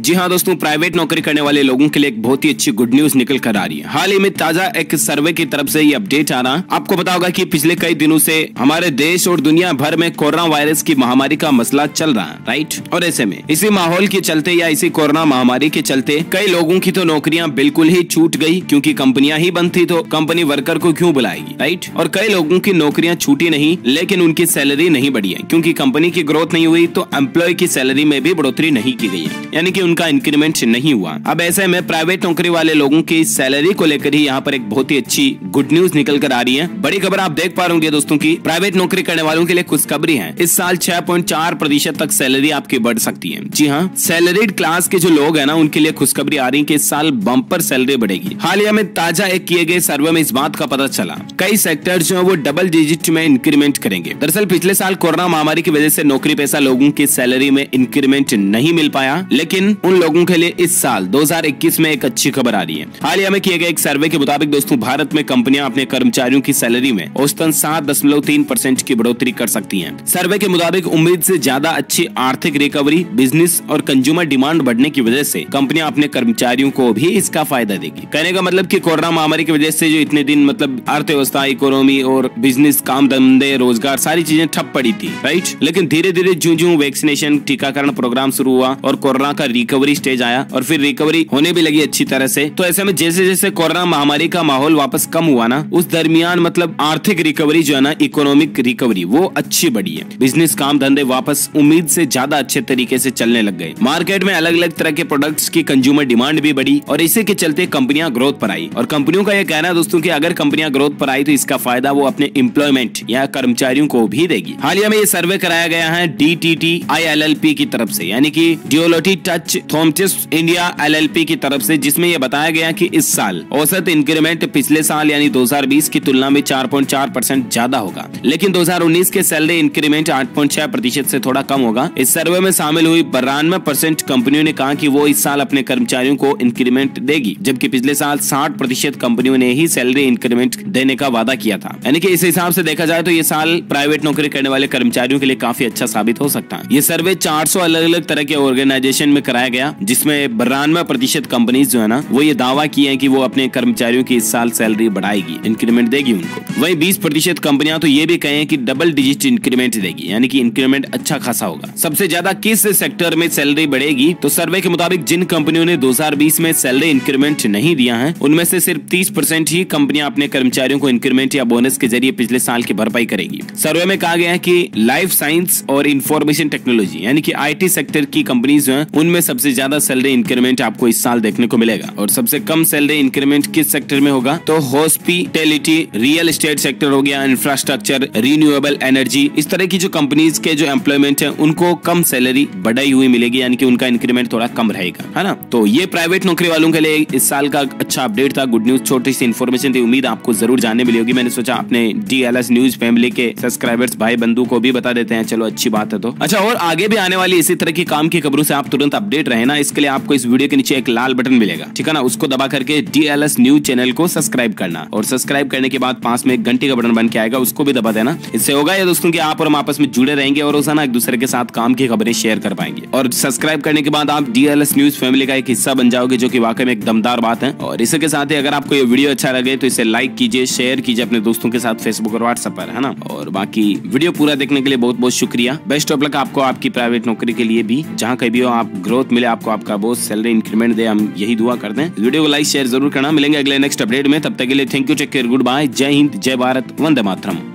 जी हाँ दोस्तों, प्राइवेट नौकरी करने वाले लोगों के लिए एक बहुत ही अच्छी गुड न्यूज निकल कर आ रही है। हाल ही में ताजा एक सर्वे की तरफ से ये अपडेट आ रहा। आपको पता होगा कि पिछले कई दिनों से हमारे देश और दुनिया भर में कोरोना वायरस की महामारी का मसला चल रहा है, राइट। और ऐसे में इसी माहौल के चलते या इसी कोरोना महामारी के चलते कई लोगों की तो नौकरियां बिल्कुल ही छूट गई, क्योंकि कंपनियां ही बंद थी तो कंपनी वर्कर को क्यों बुलाएगी, राइट। और कई लोगों की नौकरियां छूटी नहीं, लेकिन उनकी सैलरी नहीं बढ़ी है, क्योंकि कंपनी की ग्रोथ नहीं हुई तो एम्प्लॉय की सैलरी में भी बढ़ोतरी नहीं की गई है, यानी कि उनका इंक्रीमेंट नहीं हुआ। अब ऐसे में प्राइवेट नौकरी वाले लोगों की सैलरी को लेकर ही यहाँ पर एक बहुत ही अच्छी गुड न्यूज निकल कर आ रही है। बड़ी खबर आप देख पा रहे होंगे दोस्तों की प्राइवेट नौकरी करने वालों के लिए खुशखबरी है। इस साल 6.4% तक सैलरी आपकी बढ़ सकती है। जी हाँ, सैलरीड क्लास के जो लोग हैं ना, उनके लिए खुशखबरी आ रही है कि इस साल बम्पर सैलरी बढ़ेगी। हालिया में ताजा एक किए गए सर्वे में इस बात का पता चला, कई सेक्टर जो है वो डबल डिजिट में इंक्रीमेंट करेंगे। दरअसल पिछले साल कोरोना महामारी की वजह से नौकरी पेशा लोगों की सैलरी में इंक्रीमेंट नहीं मिल पाया, लेकिन उन लोगों के लिए इस साल 2021 में एक अच्छी खबर आ रही है। हालिया में किए गए एक सर्वे के मुताबिक दोस्तों, भारत में कंपनियां अपने कर्मचारियों की सैलरी में औसतन 7.3% की बढ़ोतरी कर सकती हैं। सर्वे के मुताबिक उम्मीद से ज्यादा अच्छी आर्थिक रिकवरी, बिजनेस और कंज्यूमर डिमांड बढ़ने की वजह से कंपनियां अपने कर्मचारियों को भी इसका फायदा देगी। कहने का मतलब कि कोरोना महामारी की वजह से जो इतने दिन मतलब अर्थव्यवस्था, इकोनॉमी और बिजनेस, काम धंधे, रोजगार सारी चीजें ठप पड़ी थी, राइट। लेकिन धीरे धीरे जो वैक्सीनेशन, टीकाकरण प्रोग्राम शुरू हुआ और कोरोना का रिकवरी स्टेज आया और फिर रिकवरी होने भी लगी अच्छी तरह से, तो ऐसे में जैसे जैसे कोरोना महामारी का माहौल वापस कम हुआ ना, उस दरमियान मतलब आर्थिक रिकवरी जो है ना, इकोनॉमिक रिकवरी वो अच्छी बढ़ी है। बिजनेस, काम धंधे वापस उम्मीद से ज्यादा अच्छे तरीके से चलने लग गए। मार्केट में अलग अलग तरह के प्रोडक्ट्स की कंज्यूमर डिमांड भी बढ़ी और इसी के चलते कंपनियां ग्रोथ पर आई। और कंपनियों का यह कहना है दोस्तों कि अगर कंपनियां ग्रोथ पर आई तो इसका फायदा वो अपने एम्प्लॉयमेंट या कर्मचारियों को भी देगी। हालिया में ये सर्वे कराया गया है DTTI LLP की तरफ से, यानी कि डियोलोटी टच थॉमटिस इंडिया LLP की तरफ से, जिसमें यह बताया गया कि इस साल औसत इंक्रीमेंट पिछले साल यानी 2020 की तुलना में 4.4% ज्यादा होगा, लेकिन 2019 के सैलरी इंक्रीमेंट 8.6% से थोड़ा कम होगा। इस सर्वे में शामिल हुई 92% कंपनियों ने कहा कि वो इस साल अपने कर्मचारियों को इंक्रीमेंट देगी, जबकि पिछले साल 60% कंपनियों ने ही सैलरी इंक्रीमेंट देने का वादा किया था। यानी कि इस हिसाब से देखा जाए तो ये साल प्राइवेट नौकरी करने वाले कर्मचारियों के लिए काफी अच्छा साबित हो सकता है। ये सर्वे 400 अलग अलग तरह के ऑर्गेनाइजेशन में कराया गया, जिसमें 92% कंपनीज जो है ना, वो ये दावा किए हैं कि वो अपने कर्मचारियों की इस साल सैलरी बढ़ाएगी, इंक्रीमेंट देगी उनको। वहीं 20% कंपनियां तो ये भी कहें कि डबल डिजिट इंक्रीमेंट देगी, यानी कि इंक्रीमेंट अच्छा खासा होगा। सबसे ज्यादा किस सेक्टर में सैलरी बढ़ेगी, तो सर्वे के मुताबिक जिन कंपनियों ने 2020 में सैलरी इंक्रीमेंट नहीं दिया है, उनमें से सिर्फ 30% ही कंपनियां अपने कर्मचारियों को इंक्रीमेंट या बोनस के जरिए पिछले साल की भरपाई करेगी। सर्वे में कहा गया है कि लाइफ साइंस और इंफॉर्मेशन टेक्नोलॉजी यानी कि IT सेक्टर की कंपनीज हैं, उनमें सबसे ज्यादा सैलरी इंक्रीमेंट आपको इस साल देखने को मिलेगा। और सबसे कम सैलरी इंक्रीमेंट किस सेक्टर में होगा, तो हॉस्पिटैलिटी, रियल एस्टेट सेक्टर हो गया, इंफ्रास्ट्रक्चर, रिन्यूएबल एनर्जी, इस तरह की जो कंपनीज के जो एम्प्लॉयमेंट है उनको कम सैलरी बढ़ाई हुई मिलेगी, यानी कि उनका इंक्रीमेंट थोड़ा कम रहेगा, है ना। तो ये प्राइवेट नौकरी वालों के लिए इस साल का अच्छा अपडेट था, गुड न्यूज, छोटी सी इन्फॉर्मेशन थी। उम्मीद आपको जरूर जानने मिली होगी। मैंने सोचा अपने DLS न्यूज फैमिली के सब्सक्राइबर्स भाई बंधु को भी बता देते हैं, चलो अच्छी बात है। तो अच्छा, और आगे भी आने वाली इसी तरह की काम की खबरों से आप तुरंत अपडेट रहे ना, इसके लिए आपको इस वीडियो के नीचे एक लाल बटन मिलेगा, ठीक है ना, उसको दबा करके DLS न्यूज चैनल को सब्सक्राइब करना, और सब्सक्राइब करने के बाद पास में एक घंटी का बटन बन के आएगा, उसको भी दबा देना। इससे होगा ये दोस्तों कि आप और हम आपस में जुड़े रहेंगे और रोजाना एक दूसरे के साथ काम की खबरें शेयर कर पाएंगे। और सब्सक्राइब करने के बाद आप DLS न्यूज फैमिली का एक हिस्सा बन जाओगे, जो कि वाकई में एक दमदार बात है। और इसी के साथ ही अगर आपको ये वीडियो अच्छा लगे तो इसे लाइक कीजिए, शेयर कीजिए अपने दोस्तों के साथ फेसबुक और व्हाट्सएप पर, है ना। और बाकी वीडियो पूरा देखने के लिए बहुत बहुत शुक्रिया। बेस्ट ऑफ लक आपको आपकी प्राइवेट नौकरी के लिए भी, जहां कहीं भी हो आप ग्रोथ मिले, आपको आपका बॉस सैलरी इंक्रीमेंट दे, हम यही दुआ करते हैं। वीडियो को लाइक शेयर जरूर करना। मिलेंगे अगले नेक्स्ट अपडेट में, तब तक के लिए thank you, take care, goodbye, जय हिंद, जय भारत, वंदे मातरम।